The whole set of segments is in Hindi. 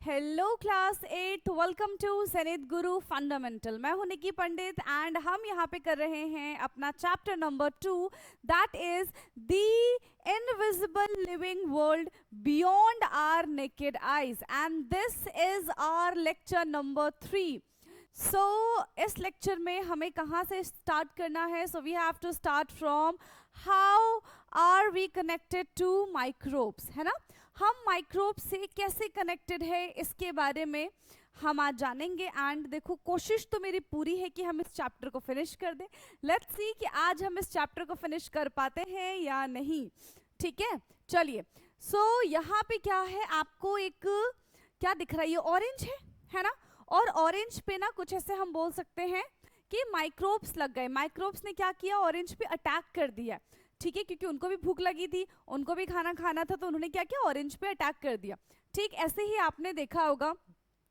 Hello class 8, welcome to Zenith Guru fundamental. मैं हूं निकी पंडित एंड हम यहाँ पे कर रहे हैं अपना chapter number 2, that is the invisible living world beyond our naked eyes and this is our lecture number 3। So इस लेक्चर में हमें कहाँ से स्टार्ट करना है? So we have to start from how are we connected to microbes, है ना। हम माइक्रोब से कैसे कनेक्टेड है इसके बारे में हम आज जानेंगे। एंड देखो, कोशिश तो मेरी पूरी है कि हम इस चैप्टर को फिनिश कर दें। लेट्स सी कि आज हम इस चैप्टर को फिनिश कर पाते हैं या नहीं। ठीक है, चलिए। सो यहाँ पे क्या है, आपको एक क्या दिख रहा है? ये ऑरेंज है ना। और ऑरेंज पे ना कुछ ऐसे हम बोल सकते हैं कि माइक्रोब्स लग गए। माइक्रोब्स ने क्या किया? ऑरेंज पे अटैक कर दिया। ठीक है, क्योंकि उनको भी भूख लगी थी, उनको भी खाना खाना था, तो उन्होंने क्या किया? ऑरेंज पे अटैक कर दिया। ठीक ऐसे ही आपने देखा होगा,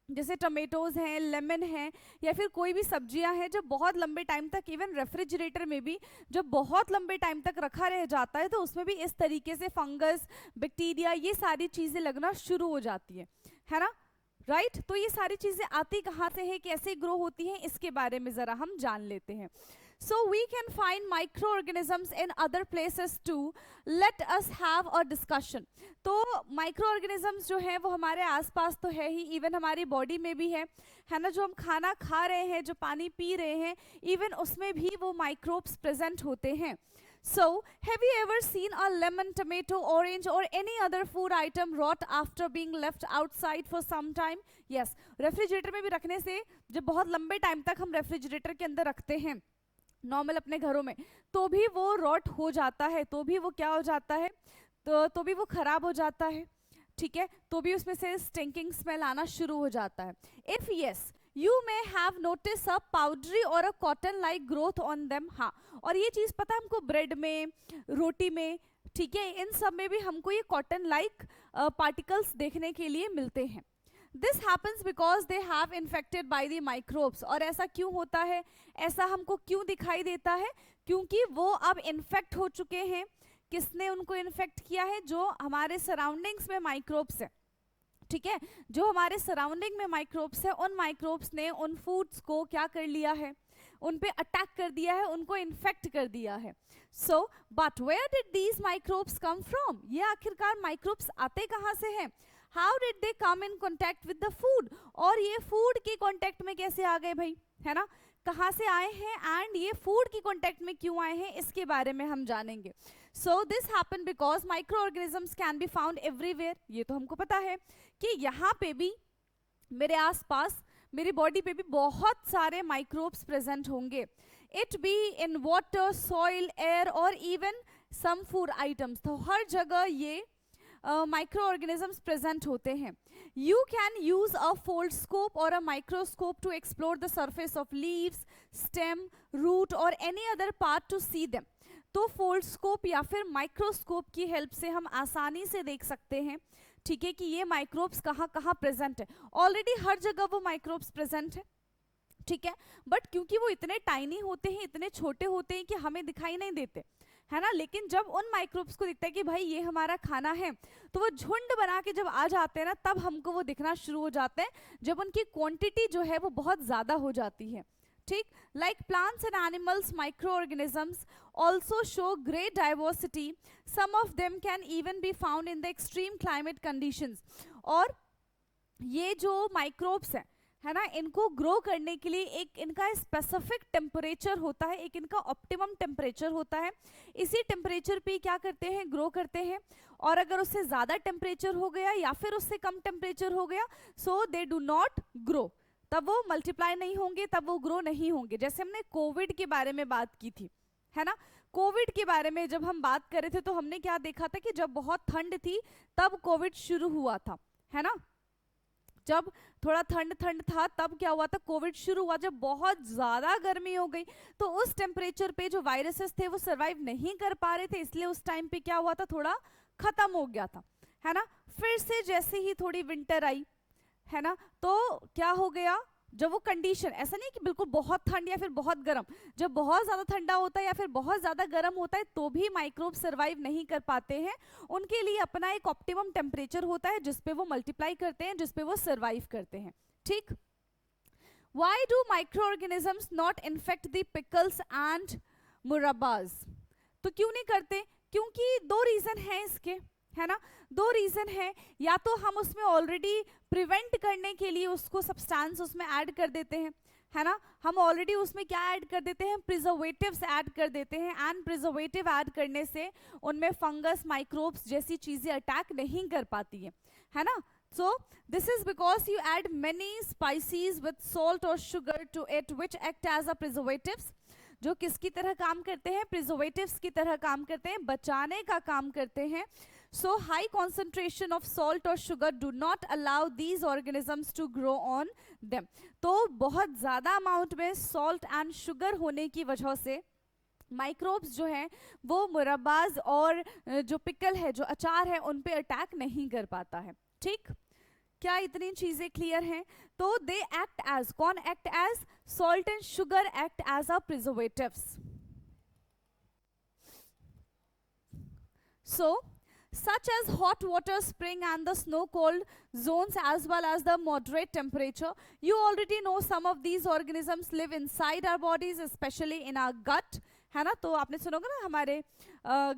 जैसे टमेटोज हैं, लेमन है, या फिर कोई भी सब्जियां हैं जब बहुत लंबे टाइम तक, इवन रेफ्रिजरेटर में भी जब बहुत लंबे टाइम तक रखा रह जाता है तो उसमें भी इस तरीके से फंगस, बैक्टीरिया, ये सारी चीजें लगना शुरू हो जाती है ना। राइट तो ये सारी चीजें आती कहाँ से है, कैसे ग्रो होती हैं, इसके बारे में जरा हम जान लेते हैं। So we can find micro organisms in other places too. Let us have a discussion. तो माइक्रो ऑर्गेनिजम्स जो है वो हमारे आसपास तो है ही, इवन हमारी बॉडी में भी है ना। जो हम खाना खा रहे हैं, जो पानी पी रहे हैं, इवन उसमें भी वो माइक्रोब्स प्रेजेंट होते हैं। So, have you ever seen a lemon, tomato, orange or any other food item rot after being left outside for some time? Yes, refrigerator में भी रखने से, जब बहुत लंबे टाइम तक हम रेफ्रिजरेटर के अंदर रखते हैं नॉर्मल अपने घरों में, तो भी वो रॉट हो जाता है, तो भी वो क्या हो जाता है, तो भी वो खराब हो जाता है। ठीक है, तो भी उसमें से स्टिंकिंग स्मेल आना शुरू हो जाता है। If yes, you may have notice a powdery और a cotton like growth on them. हाँ, और ये चीज पता है हमको, ब्रेड में, रोटी में, ठीक है, इन सब में भी हमको ये कॉटन लाइक पार्टिकल्स देखने के लिए मिलते हैं। This happens because they have infected by the microbes. और ऐसा क्यों होता है, ऐसा हमको क्यों दिखाई देता है? क्योंकि वो अब इन्फेक्ट हो चुके हैं। किसने उनको इन्फेक्ट किया है? जो हमारे सराउंडिंग्स में माइक्रोब्स है, ठीक है, जो हमारे सराउंडिंग में माइक्रोब्स है, उन माइक्रोब्स ने उन फूड्स को क्या कर लिया है? उन पे अटैक कर दिया है, उनको इन्फेक्ट कर दिया है। So but where did these microbes come from? ये आखिरकार माइक्रोब्स आते कहाँ से हैं? How did they come in contact with the food? और ये फूड के कॉन्टैक्ट में कैसे आ गए भाई, है ना? कहाँ से आए हैं एंड ये फूड की कॉन्टैक्ट में क्यों आए हैं, इसके बारे में हम जानेंगे। So this happen because micro organisms can be found everywhere. ये तो हमको पता है कि यहाँ पे भी, मेरे आसपास, मेरी बॉडी पे भी बहुत सारे माइक्रोब्स प्रेजेंट होंगे। It be in water, soil, air और इवन सम फूड आइटम्स। तो हर जगह ये माइक्रो ऑर्गेनिजम्स प्रेजेंट होते हैं। You can use a foldscope और a microscope to explore the surface of leaves, stem, root और any other part to see them. तो फोल्डस्कोप या फिर माइक्रोस्कोप की हेल्प से हम आसानी से देख सकते हैं, ठीक है, कि ये माइक्रोब्स कहाँ कहाँ प्रेजेंट है। ऑलरेडी हर जगह वो माइक्रोब्स प्रेजेंट है, ठीक है, बट क्योंकि वो इतने टाइनी होते हैं, इतने छोटे होते हैं कि हमें दिखाई नहीं देते, है ना। लेकिन जब उन माइक्रोब्स को दिखता है कि भाई ये हमारा खाना है, तो वो झुंड बना के जब आ जाते हैं ना, तब हमको वो दिखना शुरू हो जाते हैं, जब उनकी क्वांटिटी जो है वो बहुत ज़्यादा हो जाती है। ठीक, like plants and animals, micro organisms also show great diversity. Some of them can even be found in the extreme climate conditions. और ये जो माइक्रोब्स हैं, है ना, इनको ग्रो करने के लिए एक इनका स्पेसिफिक टेम्परेचर होता है, एक इनका ऑप्टिमम टेम्परेचर होता है। इसी टेम्परेचर पे क्या करते हैं? ग्रो करते हैं। और अगर उससे ज़्यादा टेम्परेचर हो गया या फिर उससे कम टेम्परेचर हो गया, सो दे डू नॉट ग्रो। तब वो मल्टीप्लाई नहीं होंगे, तब वो ग्रो नहीं होंगे। जैसे हमने कोविड के बारे में बात की थी, है ना। कोविड के बारे में जब हम बात कर रहे थे तो हमने क्या देखा था कि जब बहुत ठंड थी तब कोविड शुरू हुआ था, है ना। जब थोड़ा ठंड ठंड था तब क्या हुआ था? कोविड शुरू हुआ। जब बहुत ज़्यादा गर्मी हो गई तो उस टेम्परेचर पे जो वायरसेस थे वो सरवाइव नहीं कर पा रहे थे, इसलिए उस टाइम पे क्या हुआ था? थोड़ा खत्म हो गया था, है ना। फिर से जैसे ही थोड़ी विंटर आई, है ना, तो क्या हो गया? जब वो कंडीशन, ऐसा नहीं कि बिल्कुल बहुत ठंड या फिर बहुत गर्म, जब बहुत ज़्यादा ठंडा होता है या फिर बहुत ज़्यादा गर्म होता है तो भी माइक्रोब सर्वाइव नहीं कर पाते हैं। उनके लिए अपना एक ऑप्टिमम टेम्परेचर होता है जिस पे वो मल्टीप्लाई करते हैं, जिस पे वो सर्वाइव करते हैं। ठीक। Why do microorganisms not infect the pickles and मुरब्बाज? तो क्यों नहीं करते? क्योंकि दो रीज़न हैं इसके, है ना, दो रीज़न है। या तो हम उसमें ऑलरेडी प्रिवेंट करने के लिए उसको सब्सटेंस उसमें ऐड कर देते हैं, है ना, हम ऑलरेडी उसमें क्या ऐड कर देते हैं, प्रिजर्वेटिव्स ऐड कर देते हैं, एंड प्रिजर्वेटिव ऐड करने से उनमें फंगस, माइक्रोब्स जैसी चीज़ें अटैक नहीं कर पाती है ना। So this is because you add many spices with salt or sugar to it which act as a preservatives, जो किसकी तरह काम करते हैं, प्रिजर्वेटिव्स की तरह काम करते हैं, बचाने का काम करते हैं। So high concentration of salt or sugar do not allow these organisms to grow on them. तो बहुत ज़्यादा अमाउंट में सॉल्ट एंड शुगर होने की वजह से माइक्रोब्स जो हैं वो मुरब्बाज और जो पिकल है, जो अचार है, उन पे अटैक नहीं कर पाता है। ठीक, क्या इतनी चीजें क्लियर हैं? तो दे एक्ट एज, कौन act as? Salt and sugar act as a preservatives. So such as hot water spring and the snow cold zones as well as the moderate temperature. You already know some of these organisms live inside our bodies, especially in our gut, है ना। तो आपने सुना होगा ना, हमारे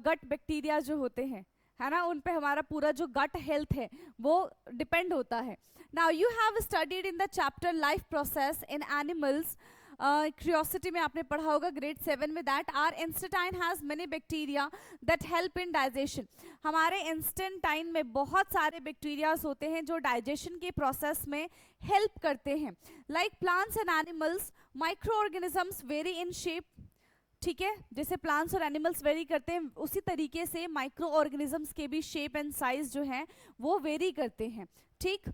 गट बैक्टीरिया जो होते हैं, है ना, उन पे हमारा पूरा जो गट हेल्थ है वो डिपेंड होता है। Now you have studied in the chapter life process in animals, curiosity में आपने पढ़ा होगा ग्रेड 7 में, that our intestine has many bacteria that help in digestion. हमारे इंस्टेंटाइन में बहुत सारे बैक्टीरियाज होते हैं जो डाइजेशन के प्रोसेस में हेल्प करते हैं। Like plants and animals, micro organisms very in shape, ठीक है, जैसे प्लांट्स और एनिमल्स वेरी करते हैं उसी तरीके से माइक्रो ऑर्गेनिजम्स के भी शेप एंड साइज जो है वो वेरी करते हैं। ठीक,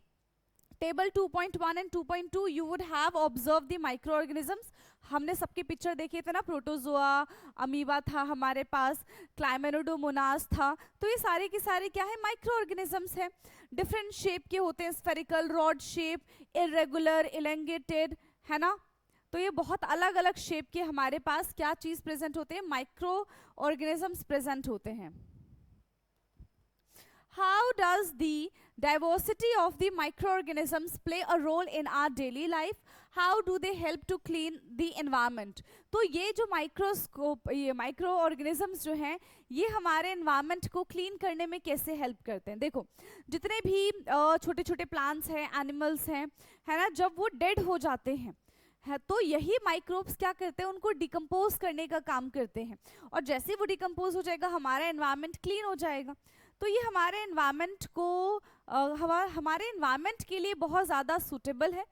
table 2.1 and 2.2 you would have observe the micro organisms. हमने सबके पिक्चर देखे थे ना, प्रोटोजोआ, अमीबा था हमारे पास, क्लाइमेनोडोमोनास था, तो ये सारे के सारे क्या है, माइक्रो ऑर्गेनिजम्स है। डिफरेंट शेप के होते हैं, स्फेरिकल, रॉड शेप, इरेगुलर, इलेंगेटेड, है ना। तो ये बहुत अलग अलग शेप के हमारे पास क्या चीज प्रेजेंट होते हैं, माइक्रो ऑर्गेनिजम्स प्रेजेंट होते हैं। How does the diversity of the microorganisms play a role in our daily life? How do they help to clean the environment? तो ये जो ये माइक्रो ऑर्गेनिजम्स जो हैं ये हमारे एनवायरनमेंट को क्लीन करने में कैसे हेल्प करते हैं। देखो, जितने भी छोटे छोटे प्लांट्स हैं, एनिमल्स हैं, है ना, जब वो डेड हो जाते हैं है तो यही माइक्रोब्स क्या करते हैं, उनको डिकम्पोज करने का काम करते हैं, और जैसे वो डिकम्पोज हो जाएगा हमारा एनवायरनमेंट क्लीन हो जाएगा। तो ये हमारे एनवायरनमेंट को हमारे एनवायरनमेंट के लिए बहुत ज़्यादा सूटेबल है।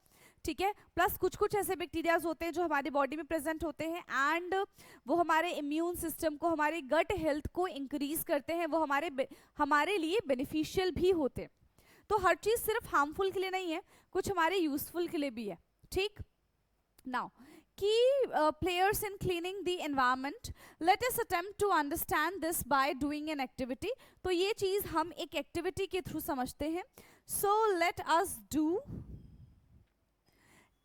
ठीक है, प्लस कुछ कुछ ऐसे बैक्टीरियाज होते हैं जो हमारी बॉडी में प्रेजेंट होते हैं एंड वो हमारे इम्यून सिस्टम को, हमारी गट हेल्थ को इंक्रीज करते हैं, वो हमारे लिए बेनिफिशियल भी होते हैं। तो हर चीज़ सिर्फ हार्मफुल के लिए नहीं है, कुछ हमारे यूजफुल के लिए भी है। ठीक, now key players in cleaning the environment, let us attempt to understand this by doing an activity। तो ये चीज हम एक एक्टिविटी के थ्रू समझते हैं। so let us do,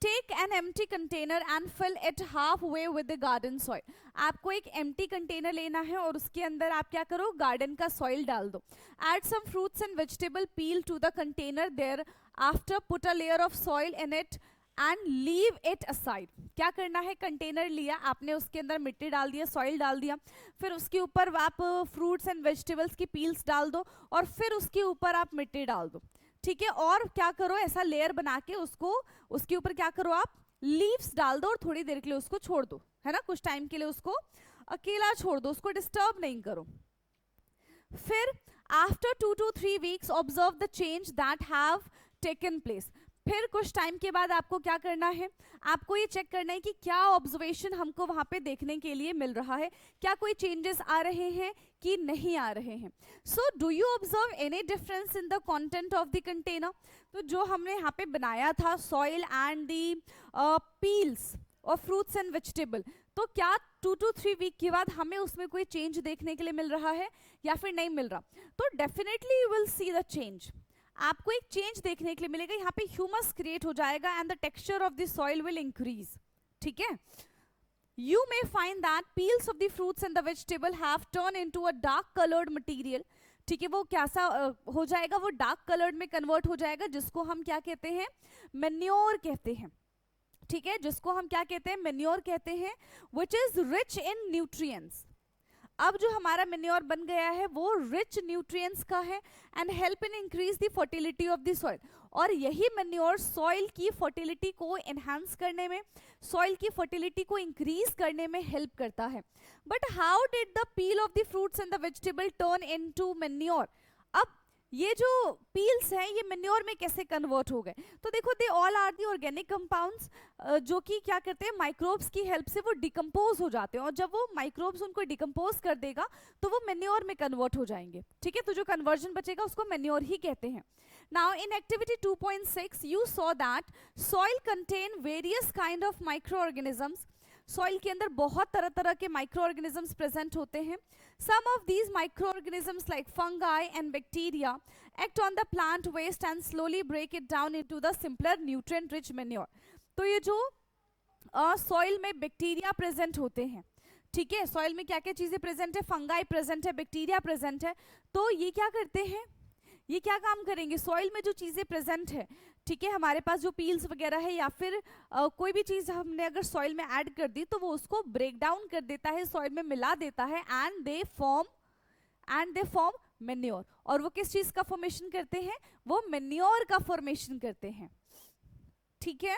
take an empty container and fill it halfway with the garden soil। आपको एक empty container लेना है और उसके अंदर आप क्या करो, गार्डन का सॉइल डाल दो। add some fruits and vegetable peel to the container there, after put a layer of soil in it and leave it aside. क्या करना है, कंटेनर लिया आपने, उसके अंदर मिट्टी डाल दिया, सॉइल डाल दिया, फिर उसके ऊपर आप फ्रूट्स एंड वेजिटेबल्स की पील्स डाल दो और फिर उसके ऊपर आप मिट्टी डाल दो। ठीक है, और क्या करो, ऐसा लेयर बना के उसको, उसके ऊपर क्या करो, आप लीव्स डाल दो और थोड़ी देर के लिए उसको छोड़ दो, है ना, कुछ टाइम के लिए उसको अकेला छोड़ दो, उसको डिस्टर्ब नहीं करो। फिर after 2 to 3 weeks observe the change that have taken place. फिर कुछ टाइम के बाद आपको क्या करना है, आपको ये चेक करना है कि क्या ऑब्जर्वेशन हमको वहां पे देखने के लिए मिल रहा है, क्या कोई चेंजेस आ रहे हैं कि नहीं आ रहे हैं। So do you observe any difference in the content of the container. तो जो हमने यहाँ पे बनाया था सॉइल एंड दी पील्स और फ्रूट्स एंड वेजिटेबल, तो क्या 2 to 3 week के बाद हमें उसमें कोई चेंज देखने के लिए मिल रहा है या फिर नहीं मिल रहा। तो definitely you will see the change. आपको एक चेंज देखने के लिए मिलेगा, यहाँ पे ह्यूमस क्रिएट हो जाएगा and the texture of the soil will increase. ठीक है. You may find that peels of the fruits and the vegetable have turned into a dark colored material. ठीक है, वो कैसा हो जाएगा, वो डार्क कलर्ड में कन्वर्ट हो जाएगा, जिसको हम क्या कहते हैं, मैन्योर कहते हैं. ठीक है, जिसको हम क्या कहते हैं, मैन्योर कहते हैं, which is rich in nutrients. अब जो हमारा मैन्योर बन गया है वो रिच न्यूट्रिएंट्स का है and help in increase the fertility of the soil. और यही मैन्योर सॉइल की फर्टिलिटी को एनहांस करने में, सॉइल की फर्टिलिटी को इंक्रीज करने में हेल्प करता है. But how did the peel of the fruits and the vegetable turn into manure. अब ये जो पील्स हैं ये मैन्योर में कैसे कन्वर्ट हो गए. तो देखो, they all are the organic compounds जो कि क्या करते हैं, माइक्रोब्स की हेल्प से वो डिकम्पोज हो जाते हैं, और जब वो माइक्रोब्स उनको डिकम्पोज कर देगा तो वो मैन्योर में कन्वर्ट हो जाएंगे. ठीक है, तो जो कन्वर्जन बचेगा उसको मैन्योर ही कहते हैं. Now in activity 2.6 you saw that soil contain various kind of micro organisms. Soil के अंदर बहुत तरह तरह के माइक्रो ऑर्गेनिजम्स प्रेजेंट होते हैं. Some of these microorganisms like fungi and bacteria act on the plant waste and slowly break it down into the simpler nutrient rich manure. तो ये जो सॉइल में बैक्टीरिया प्रेजेंट होते हैं, ठीक है, सॉइल में क्या क्या चीजें प्रेजेंट है, फंगाई प्रेजेंट है, बैक्टीरिया प्रेजेंट है. तो ये क्या करते हैं, ये क्या काम करेंगे, सॉइल में जो चीजें प्रेजेंट है, ठीक है, हमारे पास जो पील्स वगैरह है या फिर कोई भी चीज हमने अगर सॉइल में ऐड कर दी तो वो उसको ब्रेक डाउन कर देता है, सॉइल में मिला देता है एंड दे फॉर्म मैन्योर. और वो किस चीज का फॉर्मेशन करते हैं, वो मैन्योर का फॉर्मेशन करते हैं. ठीक है.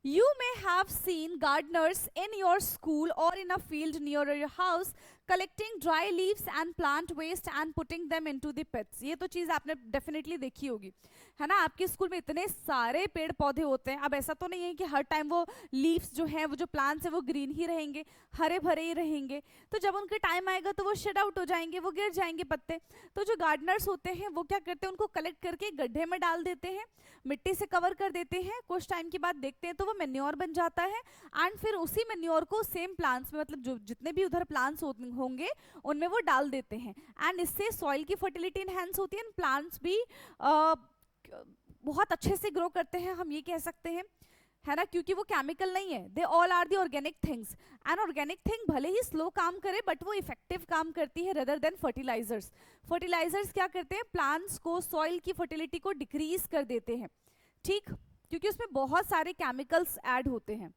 You may have seen gardeners in your school or in a field near your house collecting dry leaves and plant waste and putting them into the pits. ये तो चीज़ आपने डेफिनेटली देखी होगी, है ना. आपके स्कूल में इतने सारे पेड़ पौधे होते हैं. अब ऐसा तो नहीं है कि हर टाइम वो लीव्स जो हैं, वो जो प्लांट्स हैं वो ग्रीन ही रहेंगे, हरे भरे ही रहेंगे. तो जब उनका टाइम आएगा तो वो शेड आउट हो जाएंगे, वो गिर जाएंगे पत्ते. तो जो गार्डनर्स होते हैं वो क्या करते हैं, उनको कलेक्ट करके गड्ढे में डाल देते हैं, मिट्टी से कवर कर देते हैं. कुछ टाइम के बाद देखते हैं तो वो मैन्योर बन जाता है एंड फिर उसी मैन्योर को सेम प्लांट्स में, मतलब जो जितने भी उधर प्लांट्स होंगे उनमें वो डाल देते हैं. एंड इससे सॉइल की फर्टिलिटी इनहैंस होती है एंड प्लांट्स भी बहुत अच्छे से ग्रो करते हैं, हम ये कह सकते हैं, है ना, क्योंकि वो केमिकल नहीं है. They all are the organic things. And organic thing भले ही स्लो काम करे बट वो इफेक्टिव काम करती है रेदर देन फर्टिलाइजर्स. फर्टिलाइजर्स क्या करते हैं, प्लांट्स को, सॉइल की फर्टिलिटी को डिक्रीज कर देते हैं. ठीक, क्योंकि उसमें बहुत सारे केमिकल्स ऐड होते हैं.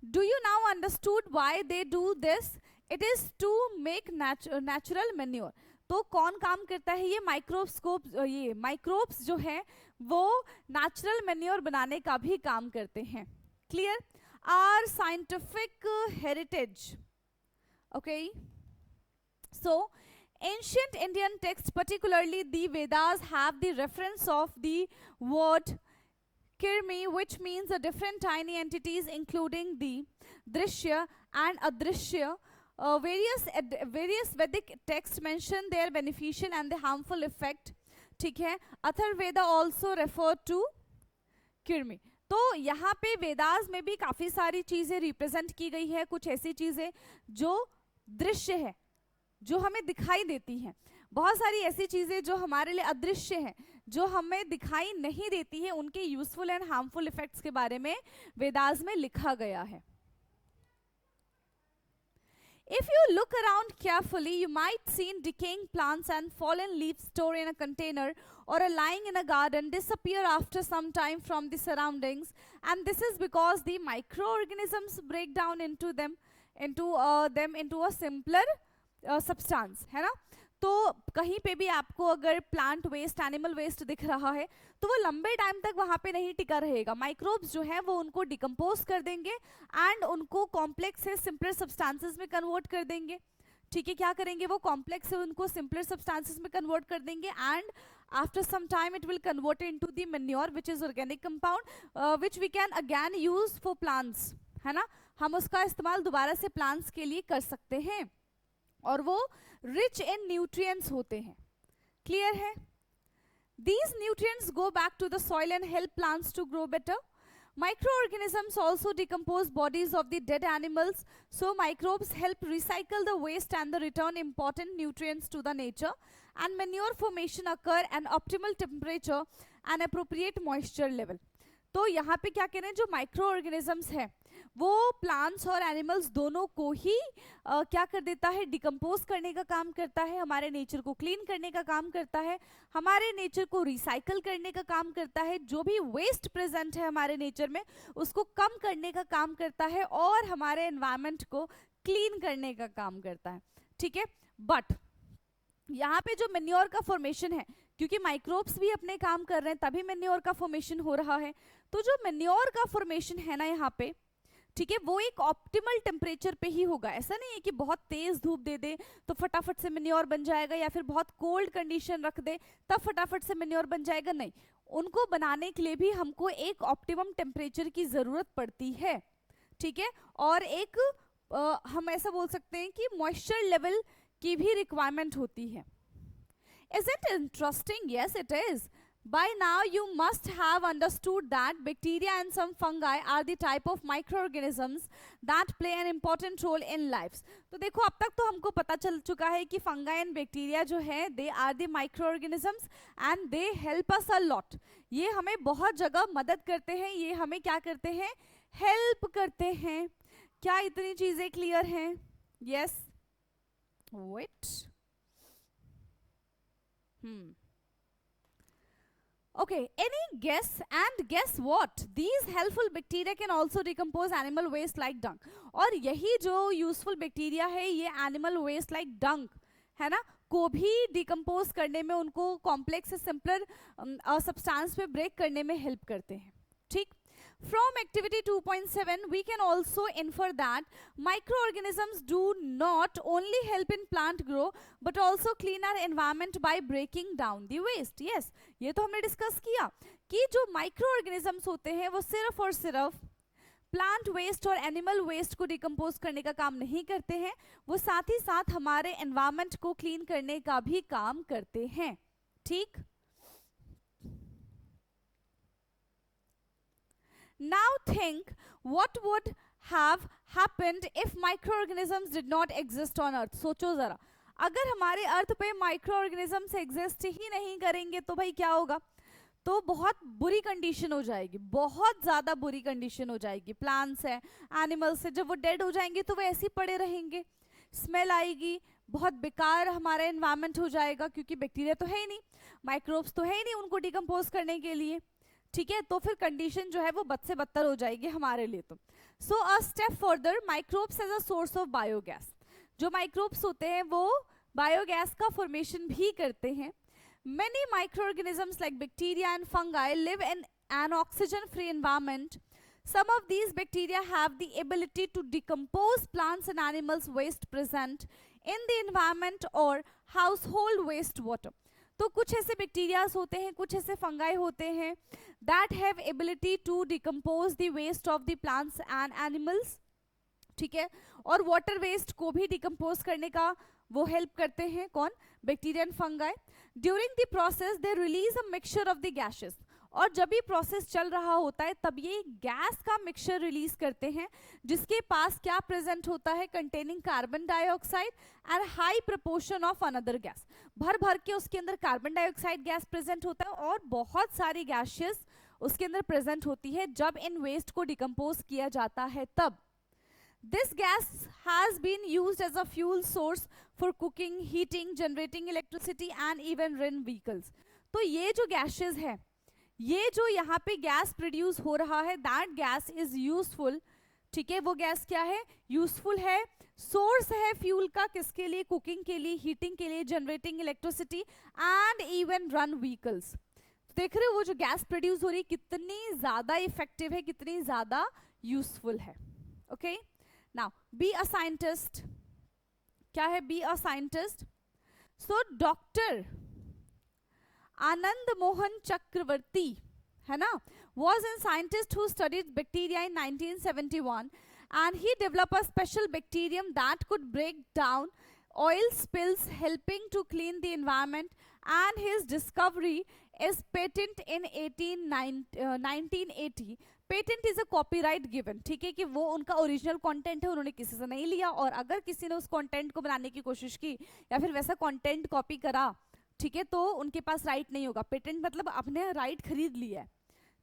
Do you now understood why they do this. It is to make natural manure. तो कौन काम करता है, ये माइक्रोब्स जो है वो नेचुरल मैन्योर बनाने का भी काम करते हैं. Clear. Our scientific heritage. Okay, so ancient Indian texts, particularly the Vedas, have the reference of the word kirmi, which means the different tiny entities including the drishya and adrishya. Various Vedic texts mention their beneficial and the harmful effect. ठीक है. Atharvaveda also refer to kirmi. तो यहाँ पे वेदास में भी काफी सारी चीजें रिप्रेजेंट की गई है, कुछ ऐसी चीजें जो दृश्य है, जो हमें दिखाई देती हैं. बहुत सारी ऐसी चीजें जो हमारे लिए अदृश्य हैं, जो हमें दिखाई नहीं देती है, उनके यूजफुल एंड हार्मफुल इफेक्ट्स के बारे में वेदास में लिखा गया है. If you look around carefully, you might see decaying plants and fallen leaves stored in a container or lying in a garden disappear after some time from the surroundings, and this is because the microorganisms break down into them into a simpler substance, है ना. तो कहीं पे भी आपको अगर प्लांट वेस्ट, एनिमल वेस्ट दिख रहा है तो वो लंबे टाइम तक वहाँ पे नहीं टिका रहेगा. माइक्रोब्स जो है वो उनको डिकम्पोज कर देंगे एंड उनको कॉम्प्लेक्स से सिंपलर सब्सटेंसेस में कन्वर्ट कर देंगे. ठीक है, क्या करेंगे, वो कॉम्प्लेक्स से उनको सिंपलर सब्सटेंसेस में कन्वर्ट कर देंगे and after some time it will convert into the manure which is organic compound which we can again use for plants, है ना. हम उसका इस्तेमाल दोबारा से प्लांट्स के लिए कर सकते हैं और वो रिच इन न्यूट्रिएंट्स होते हैं. क्लियर है. These nutrients go back to the soil and help plants to grow better. Microorganisms also decompose bodies of the dead animals, so microbes help recycle the waste and the return important nutrients to the nature. And manure formation occur at optimal temperature and appropriate moisture level. तो यहाँ पे क्या कह रहे हैं, जो माइक्रो ऑर्गेनिजम्स है वो प्लांट्स और एनिमल्स दोनों को ही क्या कर देता है, डिकम्पोज करने का काम करता है, हमारे नेचर को क्लीन करने का काम करता है, हमारे नेचर को रिसाइकल करने का काम करता है, जो भी वेस्ट प्रेजेंट है हमारे नेचर में उसको कम करने का काम करता है और हमारे एनवायरनमेंट को क्लीन करने का काम करता है. ठीक है, बट यहाँ पे जो मेन्योर का फॉर्मेशन है, क्योंकि माइक्रोब्स भी अपने काम कर रहे हैं तभी मेन्योर का फॉर्मेशन हो रहा है, तो जो मेन्योर का फॉर्मेशन है ना यहाँ पे, ठीक है, वो एक ऑप्टिमल टेम्परेचर पे ही होगा. ऐसा नहीं है कि बहुत तेज धूप दे दे तो फटाफट से मेन्योर बन जाएगा, या फिर बहुत कोल्ड कंडीशन रख दे तब फटाफट से मेन्योर बन जाएगा. नहीं, उनको बनाने के लिए भी हमको एक ऑप्टिमम टेम्परेचर की जरूरत पड़ती है. ठीक है, और एक हम ऐसा बोल सकते हैं कि मॉइस्चर लेवल की भी रिक्वायरमेंट होती है. Is it interesting? Yes, it is. By now, you must have understood that bacteria and some fungi are the type of microorganisms that play an important role in lives. तो देखो, अब तक तो हमको पता चल चुका है कि fungi and bacteria जो है they are the microorganisms and they help us a lot. ये हमें बहुत जगह मदद करते हैं, ये हमें क्या करते हैं, हेल्प करते हैं. क्या इतनी चीजें क्लियर हैं? Yes. Wait. Okay, any guess? And guess what? These helpful bacteria can also decompose animal waste like dung. और यही जो useful bacteria है ये animal waste like dung है ना, को भी डिकम्पोज करने में, उनको कॉम्प्लेक्स से सिंपलर सब्सटेंस में ब्रेक करने में हेल्प करते हैं. ठीक. From activity 2.7 we can also infer that microorganisms do not only help in plant grow but also clean our environment by breaking down the waste. Yes, ये तो हमने डिस्कस किया कि जो माइक्रोऑर्गेनिजम्स होते हैं वो सिर्फ और सिर्फ प्लांट वेस्ट और एनिमल वेस्ट को डिकम्पोज करने का काम नहीं करते हैं, वो साथ ही साथ हमारे एनवायरनमेंट को क्लीन करने का भी काम करते हैं. ठीक. Now think what would have happened if microorganisms did not exist on earth. सोचो जरा, अगर हमारे अर्थ पे माइक्रोऑर्गेनिजम्स एग्जिस्ट ही नहीं करेंगे तो भाई क्या होगा, तो बहुत बुरी कंडीशन हो जाएगी, बहुत ज्यादा बुरी कंडीशन हो जाएगी. प्लांट्स है, एनिमल्स है, जब वो डेड हो जाएंगे तो वो ऐसे ही पड़े रहेंगे, स्मेल आएगी, बहुत बेकार हमारा एनवायरनमेंट हो जाएगा, क्योंकि बैक्टीरिया तो है ही नहीं, माइक्रोब्स तो है ही नहीं उनको डिकम्पोज करने के लिए. ठीक है, तो फिर कंडीशन जो है वो बद से बदतर हो जाएगी हमारे लिए. तो so a step further, microbes as a source of biogas. जो माइक्रोब्स होते हैं वो बायोगैस का फॉर्मेशन भी करते हैं. Many microorganisms like bacteria and fungi live in an oxygen free environment. Some of these bacteria have the ability to decompose plants and animals waste present in the environment or household waste water. तो कुछ ऐसे बैक्टीरियाज होते हैं, कुछ ऐसे फंगाई होते हैं that have ability to decompose the waste of the plants and animals. ठीक है, और वाटर वेस्ट को भी डिकम्पोज करने का वो हेल्प करते हैं. कौन? Bacteria and fungi. During the process they release a mixture of the gases. और जब भी प्रोसेस चल रहा होता है तब ये गैस का मिक्सचर रिलीज करते हैं, जिसके पास क्या प्रेजेंट होता है, containing carbon dioxide and high proportion of another gas. भर भर के उसके अंदर कार्बन डाइऑक्साइड गैस प्रेजेंट होता है और बहुत सारी गैसेस उसके अंदर प्रेजेंट होती है जब इन वेस्ट को डिकम्पोज किया जाता है तब. This gas has been used as a fuel source for cooking, heating, generating electricity and even run vehicles. तो ये जो gases है, ये जो यहाँ पे गैस प्रोड्यूस हो रहा है, दैट गैस इज यूजफुल. ठीक है, वो गैस क्या है, यूजफुल है, सोर्स है फ्यूल का, किसके लिए, कुकिंग के लिए, हीटिंग के लिए, generating electricity and even run vehicles. देख रहे हो वो जो गैस प्रोड्यूस हो रही है कितनी ज्यादा इफेक्टिव है, कितनी ज्यादा यूजफुल है. Okay, now be a scientist. क्या है be a scientist? So doctor Anand Mohan Chakraborty है ना, was a scientist who studied bacteria in 1971 and he developed a special bacterium that could break down oil spills, helping to clean the environment, and his discovery is patent in 1980. Patent is a copyright given, ठीक है, कि वो उनका ओरिजिनल कंटेंट है, उन्होंने किसी से नहीं लिया, और अगर किसी ने उस कंटेंट को बनाने की कोशिश की या फिर वैसा कंटेंट कॉपी करा, ठीक है, तो उनके पास राइट नहीं होगा। पेटेंट मतलब अपने राइट खरीद लिया है,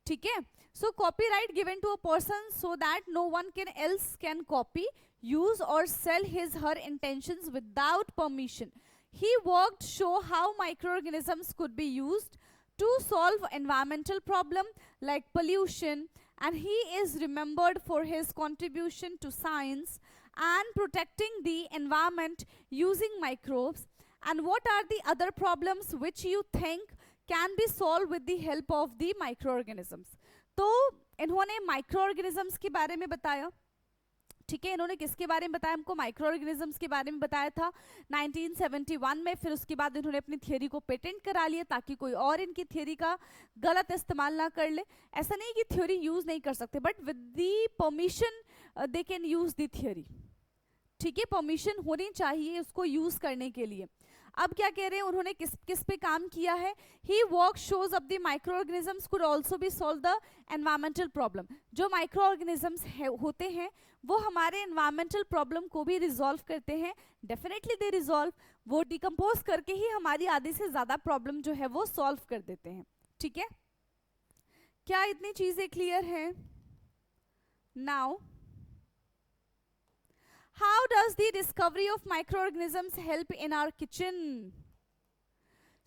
ठीक है। So copyright given to a person so that no one can else can copy, use or sell his her intentions without permission. He worked show how microorganisms could be used to solve environmental problem like pollution, and he is remembered for his contribution to science and protecting the environment using microbes. And what are the other problems which you think can be solved with the help of the microorganisms? तो इन्होंने microorganisms के बारे में बताया, ठीक है। इन्होंने किसके बारे में बताया हमको? माइक्रो ऑर्गेनिजम्स के बारे में बताया था 1971 में। फिर उसके बाद इन्होंने अपनी थियोरी को पेटेंट करा लिया ताकि कोई और इनकी थियोरी का गलत इस्तेमाल ना कर ले। ऐसा नहीं कि थियोरी यूज नहीं कर सकते, but with the permission they can use the theory, ठीक है। परमिशन होनी चाहिए उसको यूज करने के लिए। अब क्या कह रहे हैं, उन्होंने किस किस पे काम किया है? He work shows up the micro organisms could also be solve the environmental problem. जो माइक्रो ऑर्गेनिजम्स होते हैं वो हमारे एनवायरमेंटल प्रॉब्लम को भी रिजॉल्व करते हैं। डेफिनेटली दे रिजॉल्व, वो डिकम्पोज करके ही हमारी आधी से ज्यादा प्रॉब्लम जो है वो सॉल्व कर देते हैं, ठीक है। क्या इतनी चीजें क्लियर है? Now how does the discovery of microorganisms help in our kitchen?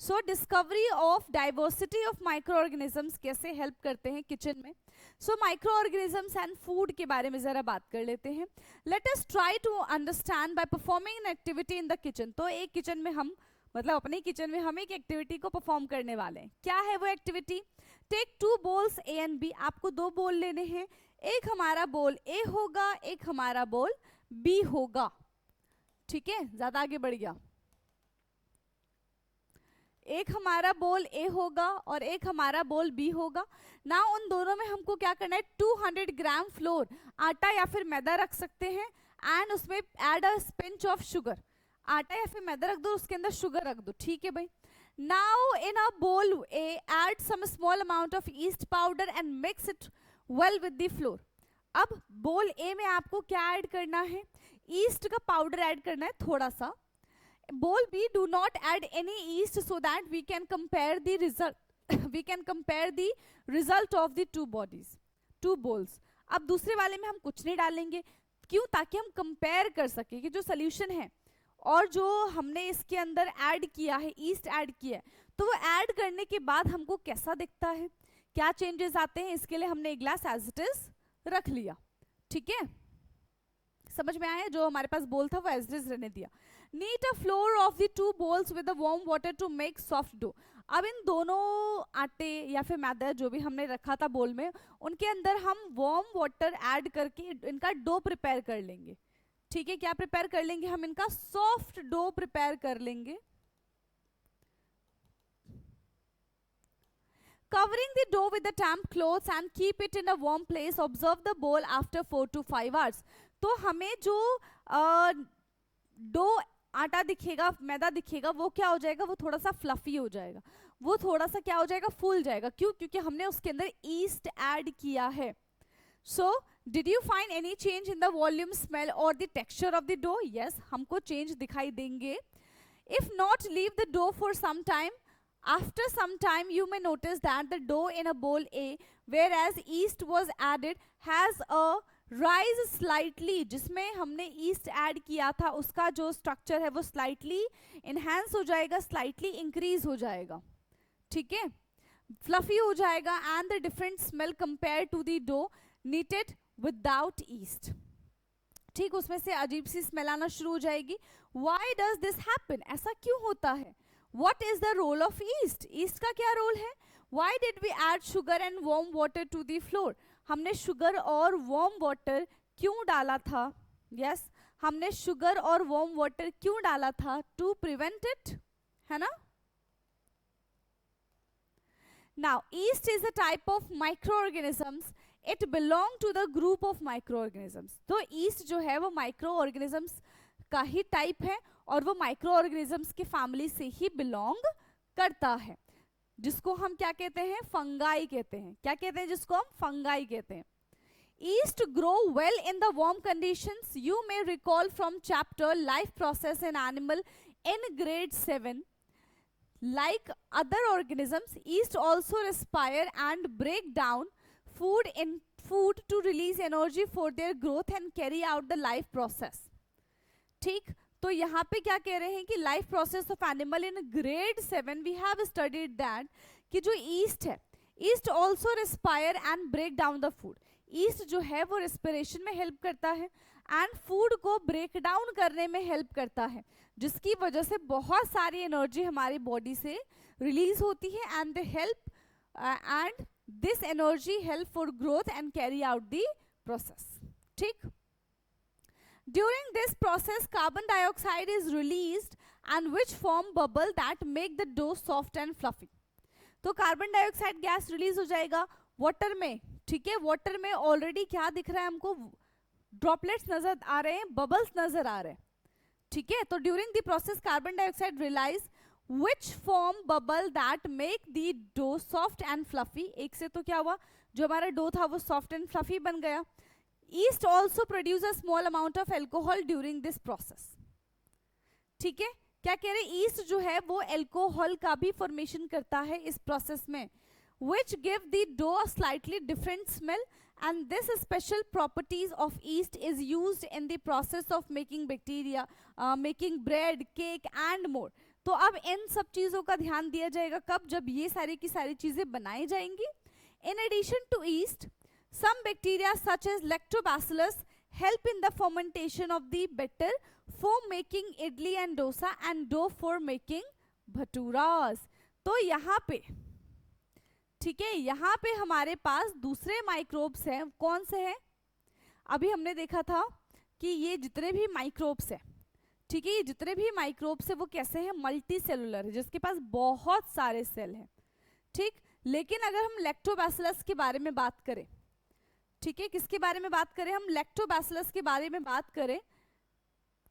So discovery of diversity of microorganisms कैसे help करते हैं किचन में? So microorganisms and food के बारे में जरा बात कर लेते हैं। Let us try to understand by performing an activity in the kitchen. तो एक किचन में हम मतलब अपने किचन में हम एक एक्टिविटी को परफॉर्म करने वाले हैं। क्या है वो activity? Take 2 bowls A and B। आपको 2 बोल लेने हैं, एक हमारा बोल A होगा, एक हमारा बोल B होगा, ठीक है। ज्यादा आगे बढ़ गया। एक हमारा बोल A होगा और एक हमारा बोल B होगा ना। उन दोनों में हमको क्या करना है? 200 ग्राम फ्लोर, आटा या फिर मैदा रख सकते हैं, एंड उसमें add a pinch of sugar. आटा या फिर मैदा रख दो, उसके अंदर शुगर रख दो, ठीक है भाई। नाउ इन अ बोल A add some small amount of yeast powder and mix it well with the flour. अब बोल ए में आपको क्या ऐड करना है? ईस्ट का पाउडर ऐड करना है थोड़ा सा। Bowl B do not add any yeast so that we can compare the result we can compare the result of the two bowls. अब दूसरे वाले में हम कुछ नहीं डालेंगे, क्यों? ताकि हम कंपेयर कर सके कि जो सोल्यूशन है और जो हमने इसके अंदर ऐड किया है, ईस्ट ऐड किया है, तो वो ऐड करने के बाद हमको कैसा दिखता है, क्या चेंजेस आते हैं। इसके लिए हमने एक ग्लास एज इट इज रख लिया, ठीक है। समझ में आया? जो हमारे पास बोल था वो एज इट इज रहने दिया। Knead a flour of the 2 bowls with a warm water to make soft dough. अब इन दोनों आटे या फिर मैदा जो भी हमने रखा था बोल में, उनके अंदर हम वार्म वाटर ऐड करके इनका डो प्रिपेयर कर लेंगे, ठीक है। क्या प्रिपेयर कर लेंगे? हम इनका सॉफ्ट डो प्रिपेयर कर लेंगे। Covering the dough with the damp cloths and keep it in a warm place. Observe the bowl after 4 to 5 hours. तो हमें जो डो आटा दिखेगा, मैदा दिखेगा, वो क्या हो जाएगा? वो थोड़ा सा फ्लफी हो जाएगा, वो थोड़ा सा क्या हो जाएगा? फूल जाएगा। क्यों? क्योंकि हमने उसके अंदर ईस्ट ऐड किया है। So did you find any change in the volume, smell और the texture of the dough? Yes, हमको चेंज दिखाई देंगे। If not, leave the dough for some time. After some time you may notice that the dough in a bowl A, whereas yeast was added, has a rise slightly. जिसमें हमने yeast ऐड किया था उसका जो स्ट्रक्चर है वो slightly enhance हो जाएगा, slightly increase हो जाएगा, ठीक है, fluffy हो जाएगा, and the different smell compared to the dough kneaded without yeast. ठीक, उसमें से अजीब सी स्मेल आना शुरू हो जाएगी। Why does this happen? ऐसा क्यों होता है? What is the role of yeast? Yeast का क्या रोल है? Why did we add sugar and warm water to the flour? हमने शुगर और warm water क्यों डाला था? Yes, हमने शुगर और warm water क्यों डाला था? To prevent it, है ना? Now, yeast is a type of microorganisms. It belong to the group of microorganisms. तो yeast जो है वो microorganisms का ही टाइप है और वो माइक्रो ऑर्गेनिजम्स की फैमिली से ही बिलोंग करता है। जिसको हम क्या कहते हैं, फंगाई कहते हैं। क्या कहते हैं जिसको हम, फंगाई कहते हैं। Yeast grow well in the warm conditions. You may recall from chapter life process in animal in grade 7. Like other organisms, yeast also respire and break down food to release energy for their growth and carry out the life process. ठीक, तो यहाँ पे क्या कह रहे हैं कि life process of animal in grade 7 we have studied that कि जो ईस्ट है, yeast also respire and break down the food. Yeast जो है वो रेस्पिरेशन में हेल्प करता है एंड फूड को ब्रेक डाउन करने में हेल्प करता है, जिसकी वजह से बहुत सारी एनर्जी हमारी बॉडी से रिलीज होती है and they help and this energy help for growth and carry out the process. ठीक, during this process carbon dioxide is released and which form bubble that make the dough soft and fluffy। तो कार्बन डाइऑक्साइड गैस रिलीज हो जाएगा वाटर में। ठीक है, वाटर में ऑलरेडी क्या दिख रहा है हमको, ड्रॉपलेट्स नजर आ रहे हैं, बबल्स नजर आ रहे हैं। ठीक है, तो during the process carbon dioxide release which form bubble that make the dough soft and fluffy. एक से तो क्या हुआ, जो हमारा डो था वो सॉफ्ट एंड फ्लफी बन गया। East also produce a small amount of alcohol during this process. ठीक है, क्या कह रहे, ईस्ट जो है वो एल्कोहल का भी फॉर्मेशन करता है इस प्रोसेस में, which give the dough a slightly different smell, and this special properties of yeast is used in the process of making bacteria, making bread, cake and more। तो अब इन सब चीजों का ध्यान दिया जाएगा कब, जब ये सारी की सारी चीजें बनाई जाएंगी। In addition to yeast, some bacteria such as lactobacillus help in the fermentation of the batter for making idli and dosa and dough for making bhaturas। तो यहाँ पे, ठीक है, यहाँ पे हमारे पास दूसरे माइक्रोब्स हैं। कौन से हैं, अभी हमने देखा था कि ये जितने भी माइक्रोब्स हैं, ठीक है, ये जितने भी माइक्रोब्स हैं वो कैसे हैं, मल्टी सेलुलर है, जिसके पास बहुत सारे सेल हैं। ठीक, लेकिन अगर हम लैक्टोबैसिलस के बारे में बात करें, ठीक है, किसके बारे में बात करें, हम लैक्टोबैसिलस के बारे में बात करें,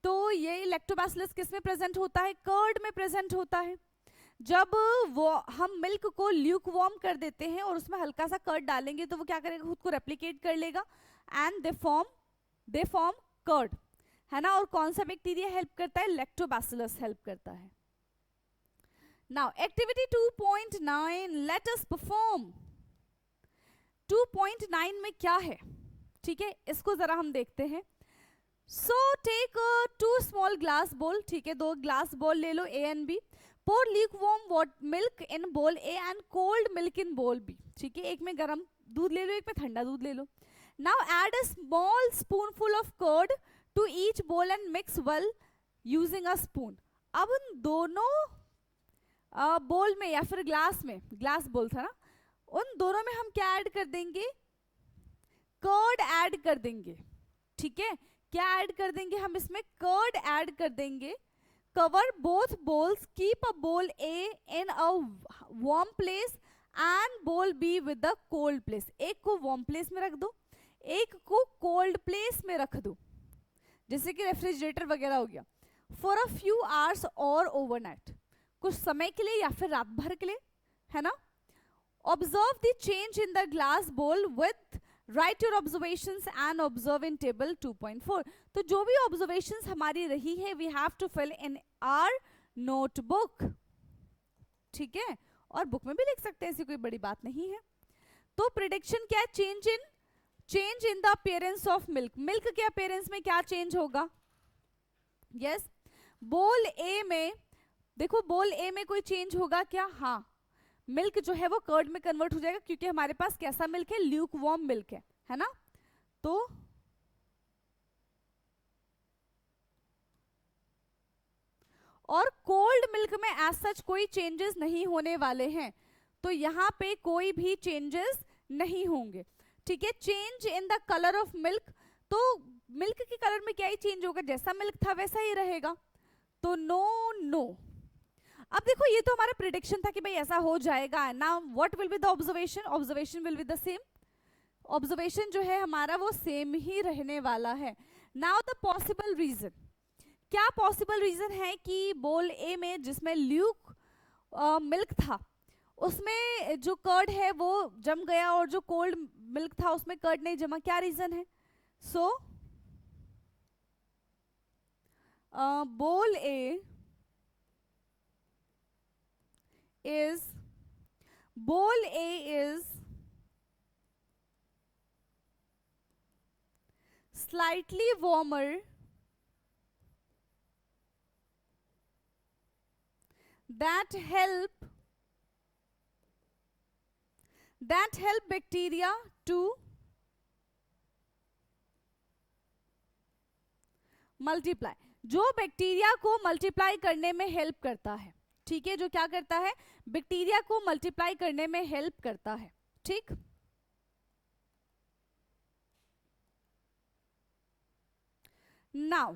तो ये लैक्टोबैसिलस किस में प्रेजेंट होता है, कर्ड में प्रेजेंट होता है। जब वो हम मिल्क को ल्यूक वार्म कर देते हैं और उसमें हल्का सा कर्ड डालेंगे तो वो क्या करेगा, खुद को रेप्लिकेट कर लेगा एंड दे फॉर्म कर्ड, है ना। और कौन सा बैक्टीरिया हेल्प करता है, लैक्टोबैसिलस हेल्प करता है। Now activity 2.9 let us perform. 2.9 में क्या है, ठीक है, इसको जरा हम देखते हैं। सो टेक 2 स्मॉल ग्लास बोल, ठीक है, 2 ग्लास बोल ले लो, A and B. Pour lukewarm milk in bowl A and cold milk in bowl B। ठीक है, एक में गर्म दूध ले लो, एक में ठंडा दूध ले लो। Now add a small spoonful of curd to each bowl and mix well using a spoon। अब उन दोनों बोल में या फिर ग्लास में, ग्लास बोल था ना, उन दोनों में हम क्या ऐड कर देंगे, कर्ड ऐड कर देंगे। ठीक है, क्या ऐड कर देंगे हम इसमें, कर्ड ऐड कर देंगे। Cover both bowls, keep a bowl A in a warm place and bowl B with the cold place। एक को warm place में रख दो, एक को cold place में रख दो, जैसे कि रेफ्रिजरेटर वगैरह हो गया। For a few hours or overnight, कुछ समय के लिए या फिर रात भर के लिए, है ना। Observe the change in the glass bowl with write your observations and observe in table 2.4। तो जो भी observations हमारी रही है we have to fill in our notebook। ठीक है, और बुक में भी लिख सकते हैं, ऐसी कोई बड़ी बात नहीं है। तो प्रिडिक्शन क्या है, change in the appearance of milk. Milk के अपीयरेंस में क्या चेंज होगा, यस, बोल ए में, देखो बोल ए में कोई चेंज होगा क्या, हाँ, मिल्क जो है वो कर्ड में कन्वर्ट हो जाएगा, क्योंकि हमारे पास कैसा मिल्क है, ल्यूक वार्म मिल्क है ना। तो और कोल्ड मिल्क में एज सच कोई चेंजेस नहीं होने वाले हैं, तो यहाँ पे कोई भी चेंजेस नहीं होंगे। ठीक है, change in the colour of milk, तो मिल्क के कलर में क्या ही चेंज होगा, जैसा मिल्क था वैसा ही रहेगा, तो नो। अब देखो ये तो हमारा प्रिडिक्शन था कि भाई ऐसा हो जाएगा। Now what will be the observation will be the same. Observation जो है हमारा वो सेम ही रहने वाला है। नाउ द पॉसिबल रीजन, क्या पॉसिबल रीजन है कि बोल ए में जिसमें ल्यूक मिल्क था उसमें जो कर्ड है वो जम गया और जो कोल्ड मिल्क था उसमें कर्ड नहीं जमा, क्या रीजन है? सो बोल ए is bowl A is slightly warmer that help bacteria to multiply, जो बैक्टीरिया को मल्टीप्लाई करने में हेल्प करता है, ठीक है, जो क्या करता है, बैक्टीरिया को मल्टीप्लाई करने में हेल्प करता है, ठीक। Now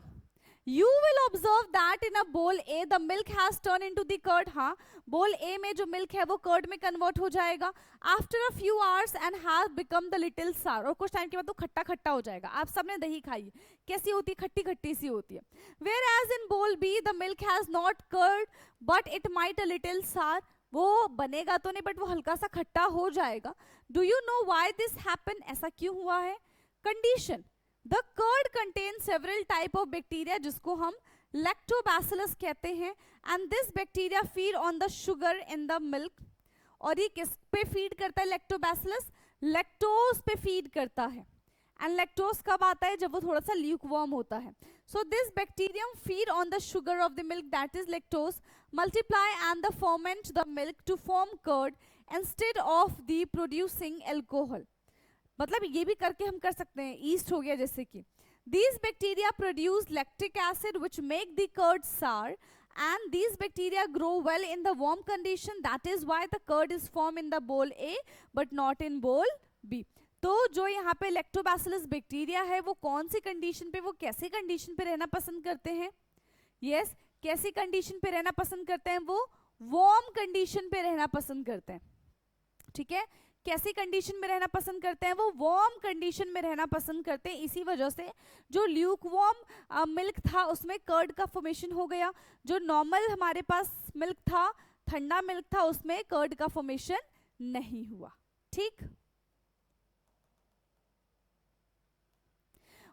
you will observe that in a bowl A the milk has turned into the curd, हाँ bowl A में जो milk है वो curd में convert हो जाएगा after a few hours and has become the little sour, और कुछ टाइम के बाद तो खट्टा खट्टा हो जाएगा। आप सबने दही खाई, कैसी होती है, खट्टी खट्टी सी होती है। whereas in bowl B the milk has not curd but it might a little sour, वो बनेगा तो नहीं बट वो हल्का सा खट्टा हो जाएगा। do you know why this happen, ऐसा क्यों हुआ है? Condition, The curd contains several type of bacteria जिसको हम lactobacillus कहते हैं, and this bacteria feed on the sugar in the milk, और ये किस पे feed करता है lactobacillus? lactose पे feed करता है, and lactose कब आता है? जब वो थोड़ा सा lukewarm होता है। So this bacterium feed on the sugar of the milk, that is lactose, multiply and the ferment the milk to form curd instead of the producing alcohol। मतलब ये भी करके हम कर सकते हैं, ईस्ट हो गया जैसे कि these bacteria produce lactic acid which make the curd sour and these bacteria grow well in the warm condition, that is why the curd is formed in the bowl A but not in bowl B। तो जो यहाँ पे lactobacillus बैक्टीरिया है वो कौन सी कंडीशन पे, वो कैसी कंडीशन पे रहना पसंद करते हैं? यस, कैसी कंडीशन पे रहना पसंद करते हैं? वो वार्म कंडीशन पे रहना पसंद करते हैं, ठीक है। कैसी कंडीशन में रहना पसंद करते हैं? वो वार्म कंडीशन में रहना पसंद करते हैं। इसी वजह से जो ल्यूक वार्म मिल्क था उसमें कर्ड का फॉर्मेशन हो गया, जो नॉर्मल हमारे पास मिल्क था, ठंडा मिल्क था, उसमें कर्ड का फॉर्मेशन नहीं हुआ, ठीक।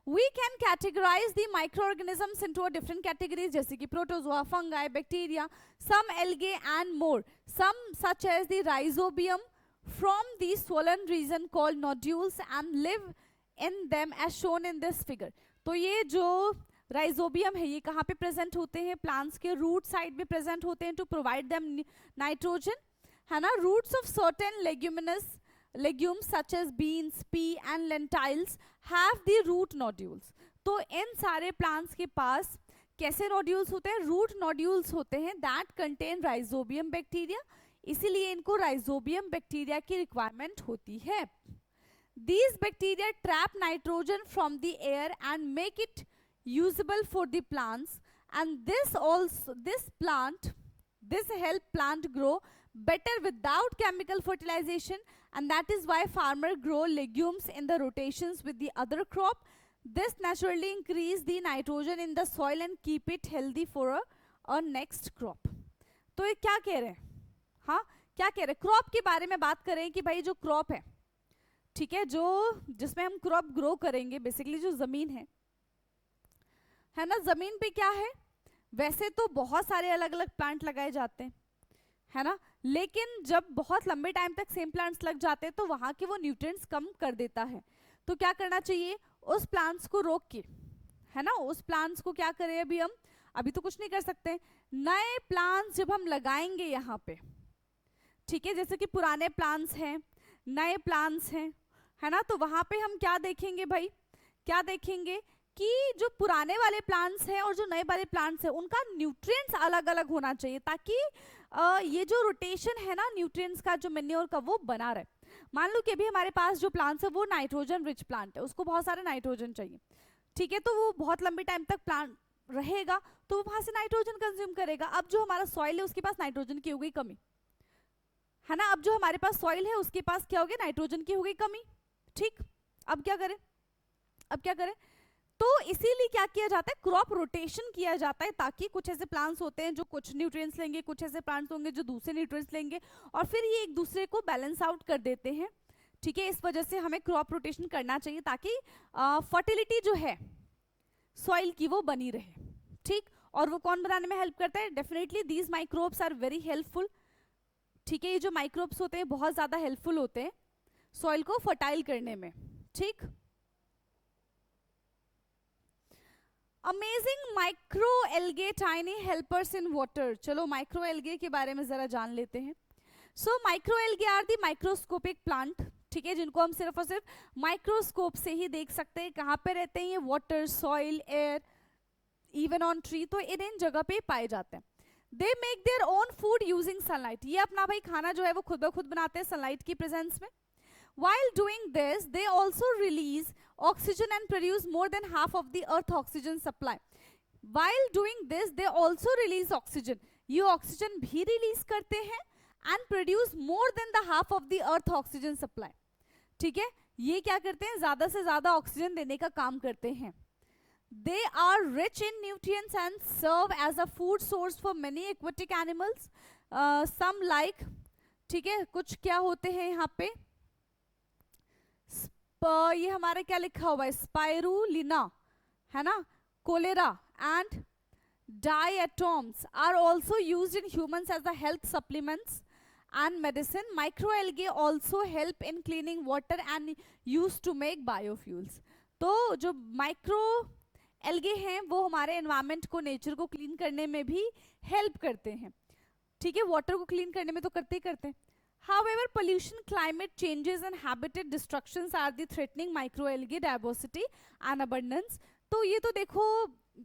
We can categorize the microorganisms into a different categories जैसे कि protozoa, fungi, bacteria, some algae and more, some such as the rhizobium from the swollen region called nodules and live in them as shown in this figure। तो ये जो राइजोबियम है ये कहाँ पे प्रेजेंट होते हैं? प्लांट्स के रूट साइड में प्रेजेंट होते हैं टू प्रोवाइड देम नाइट्रोजन, है ना। Roots of certain leguminous legumes such as beans, pea and lentils have the root nodules। तो इन सारे plants के पास कैसे nodules होते हैं? root nodules होते हैं that contain rhizobium bacteria, इसीलिए इनको rhizobium bacteria की requirement होती है। These bacteria trap nitrogen from the air and make it usable for the plants, and this help plant grow better without chemical fertilization, and that is why farmer grow legumes in the rotations with the other crop। This naturally increase the nitrogen in the soil and keep it healthy for a next crop। तो ये क्या कह रहे हैं? हाँ, क्या कह रहे हैं? क्रॉप के बारे में बात करें कि भाई जो क्रॉप है, ठीक है, जो जिसमें हम क्रॉप ग्रो करेंगे, बेसिकली जो जमीन है ना, जमीन पे क्या है, वैसे तो बहुत सारे अलग अलग प्लांट लगाए जाते हैं, है ना, लेकिन जब बहुत लंबे टाइम तक सेम प्लांट्स लग जाते हैं तो वहां के वो न्यूट्रिएंट्स कम कर देता है। तो क्या करना चाहिए? उस प्लांट्स को रोक के, है ना, उस प्लांट्स को क्या करें? हम अभी तो कुछ नहीं कर सकते, नए प्लांट्स जब हम लगाएंगे यहाँ पे, ठीक है, जैसे कि पुराने प्लांट्स हैं, नए प्लांट्स हैं, है ना, तो वहां पे हम क्या देखेंगे भाई? क्या देखेंगे कि जो पुराने वाले प्लांट्स हैं और जो नए वाले प्लांट्स हैं उनका न्यूट्रिएंट्स अलग अलग होना चाहिए, ताकि ये जो रोटेशन है ना न्यूट्रिएंट्स का, जो मेन्योर का, वो बना रहे। मान लो कि अभी हमारे पास जो प्लांट्स है वो नाइट्रोजन रिच प्लांट है, उसको बहुत सारा नाइट्रोजन चाहिए, ठीक है, तो वो बहुत लंबे टाइम तक प्लांट रहेगा तो वो वहां से नाइट्रोजन कंज्यूम करेगा। अब जो हमारा सॉइल है उसके पास नाइट्रोजन की हो गई कमी, है ना, अब जो हमारे पास सॉइल है उसके पास क्या हो गया? नाइट्रोजन की हो गई कमी, ठीक। अब क्या करें? तो इसीलिए क्या किया जाता है, क्रॉप रोटेशन किया जाता है, ताकि कुछ ऐसे प्लांट्स होते हैं जो कुछ न्यूट्रिएंट्स लेंगे, कुछ ऐसे प्लांट्स होंगे जो दूसरे न्यूट्रिएंट्स लेंगे, और फिर ये एक दूसरे को बैलेंस आउट कर देते हैं। ठीक है, इस वजह से हमें क्रॉप रोटेशन करना चाहिए ताकि फर्टिलिटी जो है सॉइल की वो बनी रहे। ठीक, और वो कौन बनाने में हेल्प करता है, definitely these microbes are very helpful. ठीक है, ये जो माइक्रोब्स होते हैं बहुत ज्यादा हेल्पफुल होते हैं सॉइल को फर्टाइल करने में। ठीक, amazing micro algae tiny helpers in water. चलो माइक्रो एल्गे के बारे में जरा जान लेते हैं। So micro algae are the microscopic plant, ठीक है, जिनको हम सिर्फ और सिर्फ माइक्रोस्कोप से ही देख सकते हैं। कहाँ पे रहते हैं ये, water, soil, air, even on tree, तो इन जगह पे पाए जाते हैं। They make their own food using sunlight, ये अपना भाई खाना जो है वो खुद ब खुद बनाते हैं सनलाइट की प्रेजेंस में। While doing this, they also release oxygen and produce more than half of the earth oxygen supply. While doing this, they also release oxygen. ये ऑक्सीजन भी रिलीज करते हैं and produce more than the half of the earth oxygen supply. ठीक है, ये क्या करते हैं, ज्यादा से ज्यादा ऑक्सीजन देने का काम करते हैं। They are rich in nutrients and serve as a food source for many aquatic animals. Some like, ठीक है, कुछ क्या होते हैं यहाँ पे, ये हमारे क्या लिखा हुआ है, स्पाइरुलिना है ना, chlorella and diatoms are also used in humans as the health supplements and medicine. Microalgae also help in cleaning water and use to make biofuels. तो जो माइक्रो एल्गे हैं वो हमारे एनवायरमेंट को, नेचर को क्लीन करने में भी हेल्प करते हैं। ठीक है, वाटर को क्लीन करने में तो करते ही करते हैं। However, pollution, climate changes and habitat destructions are the threatening microalgae diversity and abundance. तो ये तो देखो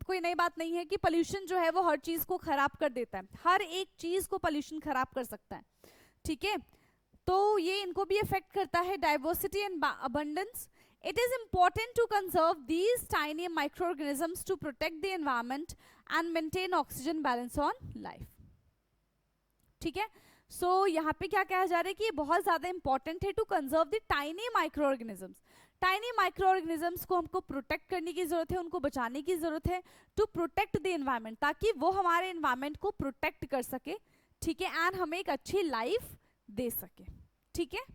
कोई नई बात नहीं है कि पोल्यूशन जो है वो हर चीज को खराब कर देता है, हर एक चीज को पोल्यूशन खराब कर सकता है। ठीक है, तो ये इनको भी इफेक्ट करता है, diversity and abundance. It is important to conserve these tiny microorganisms to protect the environment and maintain oxygen balance on life. ठीक है, सो यहाँ पे क्या कहा जा रहा है कि ये बहुत ज्यादा इंपॉर्टेंट है to conserve the tiny micro organisms. Tiny micro organisms को हमको प्रोटेक्ट करने की जरूरत है, उनको बचाने की जरूरत है, टू प्रोटेक्ट द एनवायरमेंट, ताकि वो हमारे एनवायरमेंट को प्रोटेक्ट कर सके। ठीक है, एंड हमें एक अच्छी लाइफ दे सके। ठीक है,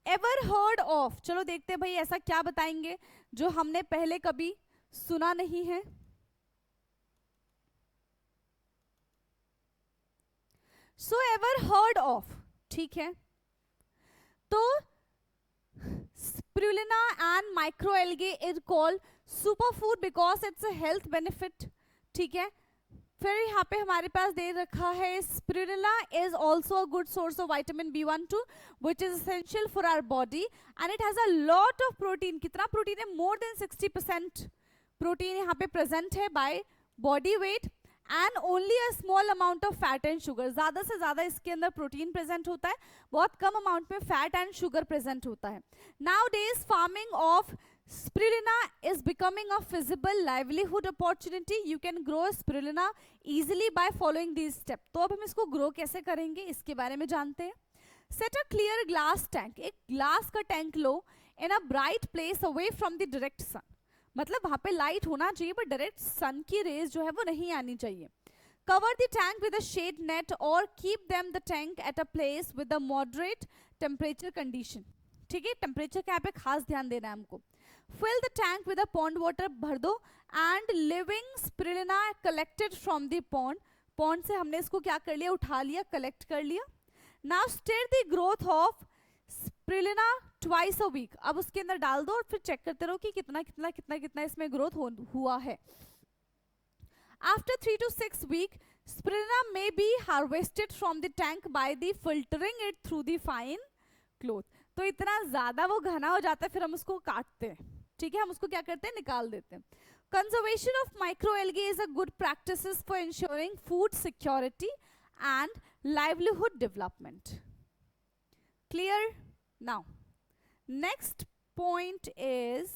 एवर हर्ड ऑफ, चलो देखते हैं भाई ऐसा क्या बताएंगे जो हमने पहले कभी सुना नहीं है। सो एवर हर्ड ऑफ, ठीक है, तो spirulina and microalgae is called superfood because it's a health benefit. ठीक है, फिर यहाँ पे हमारे पास दे रखा है spirulina is also a good source of vitamin B12 which is essential for our body and it has a lot of protein. कितना प्रोटीन है, मोर देन 60% प्रोटीन यहाँ पे प्रेजेंट है by body weight and only a small amount of fat and sugar. ज्यादा से ज्यादा इसके अंदर प्रोटीन प्रेजेंट होता है, बहुत कम अमाउंट में फैट एंड शुगर प्रेजेंट होता है। Now days farming of spirulina is becoming a feasible livelihood opportunity. You can grow spirulina easily by following these steps. तो अब हम इसको ग्रो कैसे करेंगे इसके बारे में जानते हैं। Set a clear glass tank. एक ग्लास का tank low in a bright place away from the direct sun. मतलब वहां पे लाइट होना चाहिए पर डायरेक्ट सन की रेज जो है वो नहीं आनी चाहिए। Cover the tank with a shade net or keep them the tank at a place with a moderate temperature condition. ठीक है, टेम्परेचर का यहाँ पे खास ध्यान देना है हमको। Fill the tank with a pond water, भर दो and living spirulina collected from the pond. Pond से हमने इसको क्या कर लिया, उठा लिया, कलेक्ट कर लिया। Now stir the growth of spirulina twice a week. अब उसके अंदर डाल दो और फिर चेक करते रहो कि कितना कितना कितना कितना इसमें ग्रोथ हुआ है। After 3 to 6 weeks, spirulina may be harvested from the tank by the filtering it through the fine cloth. तो इतना ज्यादा वो घना हो जाता है फिर हम उसको काटते हैं। ठीक है, हम उसको क्या करते हैं, निकाल देते हैं। Conservation of microalgae is a good practices for insuring food security and livelihood development. Clear? Now next point is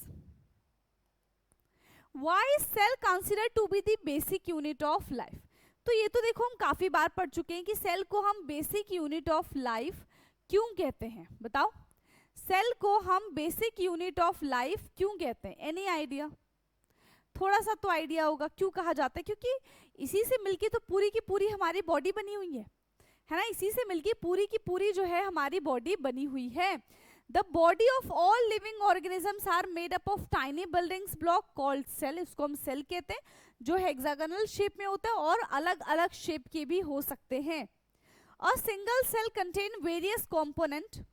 why cell consider to be the basic unit of life. तो ये तो देखो हम काफी बार पढ़ चुके हैं कि सेल को हम बेसिक यूनिट ऑफ लाइफ क्यों कहते हैं, बताओ। सेल को हम बेसिक यूनिट ऑफ लाइफ क्यों कहते हैं? Any idea? थोड़ा सा तो आइडिया होगा क्यों कहा जाता है, क्योंकि इसी से मिलके तो पूरी की पूरी हमारी बॉडी बनी हुई है ना, इसी से मिलके पूरी की पूरी जो है हमारी बॉडी बनी हुई है। The body of all living organisms are made up of tiny buildings block called cell, इसको हम सेल कहते हैं, जो हेक्सागोनल शेप में होता है और अलग अलग शेप के भी हो सकते हैं। A single cell contain various component,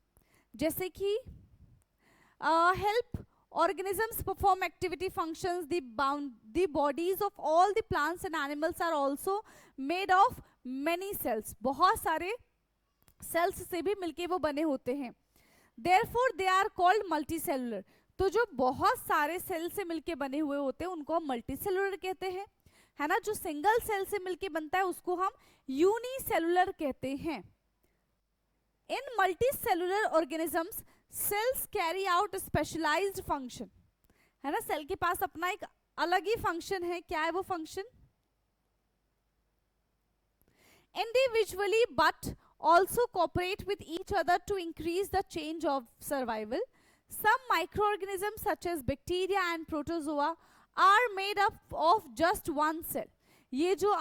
जैसे कि help organisms perform activity functions. The bodies of all the plants and animals are also made of many cells. बहुत सारे cells से भी मिलके वो बने होते हैं। Therefore they are called multicellular. तो जो बहुत सारे सेल से मिलके बने हुए होते हैं उनको हम मल्टीसेलुलर कहते हैं, है ना। जो सिंगल सेल से मिलके बनता है उसको हम यूनिसेलुलर कहते हैं। In multicellular organisms cells carry out specialised function, है ना, सेल के पास अपना एक अलग ही फंक्शन है। क्या है वो function? Individually but also cooperate with each other to increase the change of survival. Some micro organism such as bacteria and protozoa are made up of just one cell. ये जो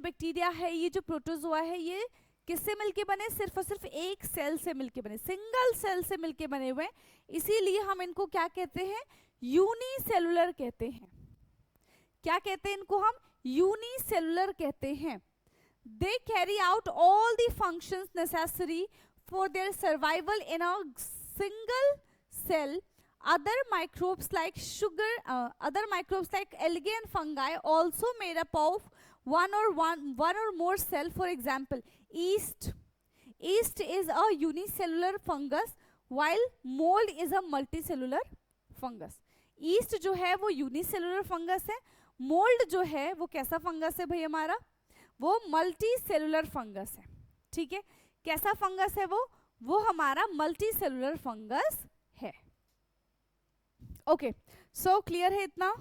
बैक्टीरिया है, ये जो प्रोटोजोआ है, ये किससे मिलके बने? सिर्फ और सिर्फ एक सेल से मिलके बने, सिंगल सेल से मिलके बने हुए, इसीलिए हम इनको क्या कहते हैं? यूनिसेलुलर कहते हैं। क्या कहते हैं इनको? हम यूनिसेलुलर कहते हैं। They carry out all the functions necessary for their survival in a single cell. Other microbes like algae and fungi also made up of one or more cell. For example, yeast is a unicellular fungus while mold is a multicellular fungus. yeast जो है वो यूनिसेलुलर फंगस है, मोल्ड जो है वो कैसा फंगस है भाई हमारा? वो मल्टीसेलुलर फंगस है। ठीक है, कैसा फंगस है वो हमारा मल्टीसेलुलर फंगस है। ओके, सो क्लियर है इतना?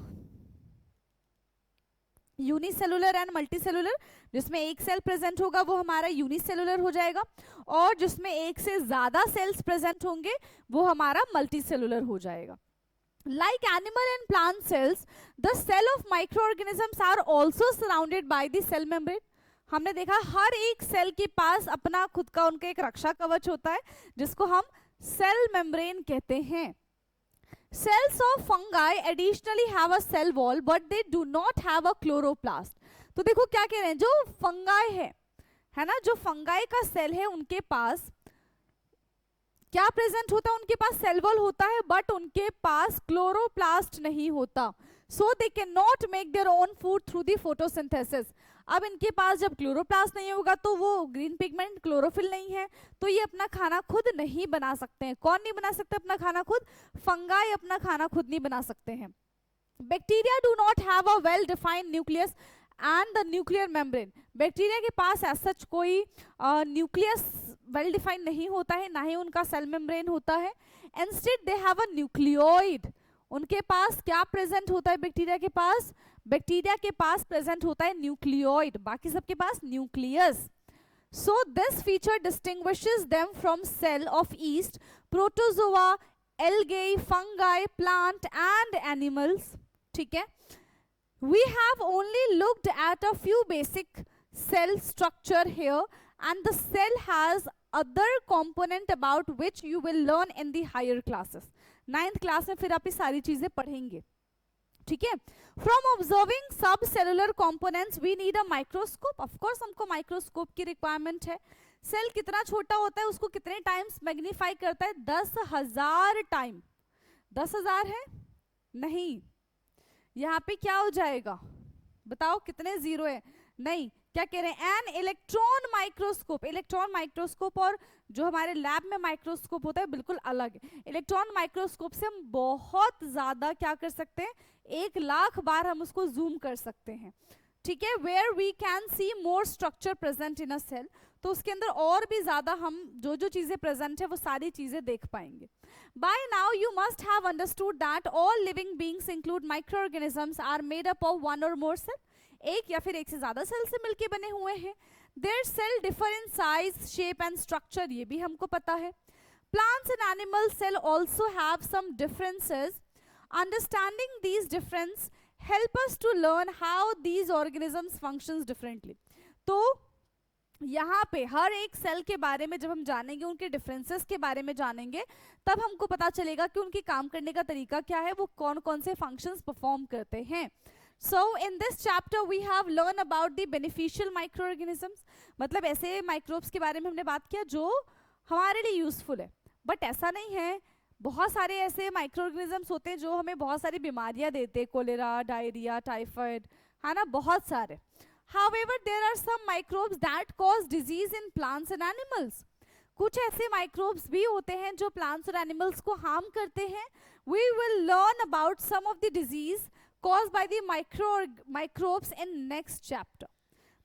यूनिसेलुलर एंड मल्टीसेलुलर, जिसमें एक सेल प्रेजेंट होगा वो हमारा यूनिसेलुलर हो जाएगा, और जिसमें एक से ज्यादा सेल्स प्रेजेंट होंगे वो हमारा मल्टीसेलुलर हो जाएगा। Like animal and plant cells, the cell of micro organisms are also surrounded by the cell membrane. हमने देखा हर एक सेल के पास अपना खुद का उनका एक रक्षा कवच होता है जिसको हम सेल मेम्ब्रेन कहते हैं। Cells of fungi additionally have a cell wall but they do not have a chloroplast. तो देखो क्या कह रहे हैं, जो फंगाई है ना, जो फंगाई का सेल है उनके पास क्या प्रेजेंट होता है? उनके पास सेल वॉल होता है बट उनके पास क्लोरोप्लास्ट नहीं होता। So they can not make their own food through the photosynthesis. अब इनके पास जब क्लोरोप्लास्ट नहीं होगा तो वो ग्रीन पिगमेंट क्लोरोफिल नहीं है, तो ये अपना खाना खुद नहीं बना सकते हैं। कौन नहीं बना सकते अपना खाना खुद? फंगाई अपना खाना खुद नहीं बना सकते हैं। Bacteria do not have a well defined nucleus and the nuclear membrane. Bacteria के पास ऐसा कोई न्यूक्लियस वेल डिफाइंड नहीं होता है, ना ही उनका सेल मेम्ब्रेन होता है। Instead they have a nucleoid. उनके पास क्या प्रेजेंट होता है? बैक्टीरिया के पास प्रेजेंट होता है न्यूक्लियोइड, बाकी सबके पास nucleus. So this feature distinguishes them from cell of yeast, protozoa, algae, fungi, plant and animals. ठीक है, we have only looked at a few basic cell structure here and the cell has other component about which you will learn in the higher classes. 9th class में फिर आप ये सारी चीजें पढ़ेंगे। ठीक है, from observing subcellular components we need a microscope. of course हमको माइक्रोस्कोप की रिक्वायरमेंट है। सेल कितना छोटा होता है, उसको कितने टाइम्स मैग्नीफाई करता है? 10,000 टाइम। 10,000 है नहीं, यहाँ पे क्या हो जाएगा बताओ? कितने जीरो है? नहीं, क्या कह रहे हैं? An electron microscope. Electron microscope और जो हमारे लैब में माइक्रोस्कोप होता है बिल्कुल अलग है। इलेक्ट्रॉन माइक्रोस्कोप से हम बहुत ज्यादा क्या कर सकते हैं? 1,00,000 बार हम उसको जूम कर सकते हैं। ठीक है, where we can see more structure present in a cell. तो उसके अंदर और भी ज्यादा हम जो जो चीजें प्रेजेंट है वो सारी चीजें देख पाएंगे। By now you must have understood that all living beings include microorganisms are made up of one or more cell. एक या फिर एक से ज्यादा सेल से मिलके बने हुए हैं। Their cell differ in size, shape and structure, ये भी हमको पता है। Plants and animal cell also have some differences. Understanding these difference help us to learn how these organisms functions differently. तो यहाँ पे हर एक सेल के बारे में जब हम जानेंगे, उनके डिफरेंसेस के बारे में जानेंगे, तब हमको पता चलेगा कि उनके काम करने का तरीका क्या है, वो कौन कौन से फंक्शंस परफॉर्म करते हैं. So in this chapter we have learned about the beneficial microorganisms. मतलब ऐसे माइक्रोब्स के बारे में हमने बात किया जो हमारे लिए यूजफुल है. बट ऐसा नहीं है, बहुत सारे ऐसे माइक्रो ऑर्गेनिजम्स होते हैं जो हमें बहुत सारी बीमारियां देते हैं, कोलेरा, डायरिया, टाइफाइड, है ना, बहुत सारे. However, there are some microbes that cause disease in plants and animals. कुछ ऐसे माइक्रोब्स भी होते हैं जो प्लांट्स और एनिमल्स को हार्म करते हैं. We will learn about some of the disease caused by the microbes in next chapter.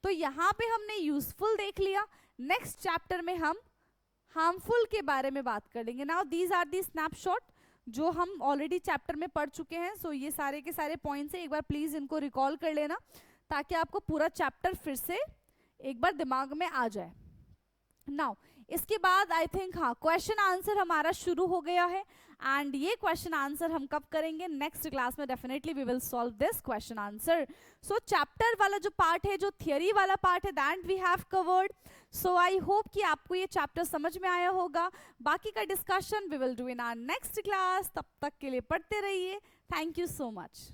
तो यहाँ पे हमने यूजफुल देख लिया. नेक्स्ट चैप्टर में हम हार्मफुल के बारे में बात कर लेंगे. Now these are the snapshot जो हम ऑलरेडी चैप्टर में पढ़ चुके हैं. सो ये सारे के सारे पॉइंट्स है, एक बार प्लीज इनको रिकॉल कर लेना ताकि आपको पूरा चैप्टर फिर से एक बार दिमाग में आ जाए. नाउ इसके बाद आई थिंक हाँ क्वेश्चन आंसर हमारा शुरू हो गया है. एंड ये क्वेश्चन आंसर हम कब करेंगे, नेक्स्ट क्लास में definitely we will solve this question answer. So chapter वाला जो पार्ट है, जो थियरी वाला पार्ट है, that we have covered. So I hope कि आपको ये चैप्टर समझ में आया होगा. बाकी का discussion we will do in our next class. तब तक के लिए पढ़ते रहिए. Thank you so much.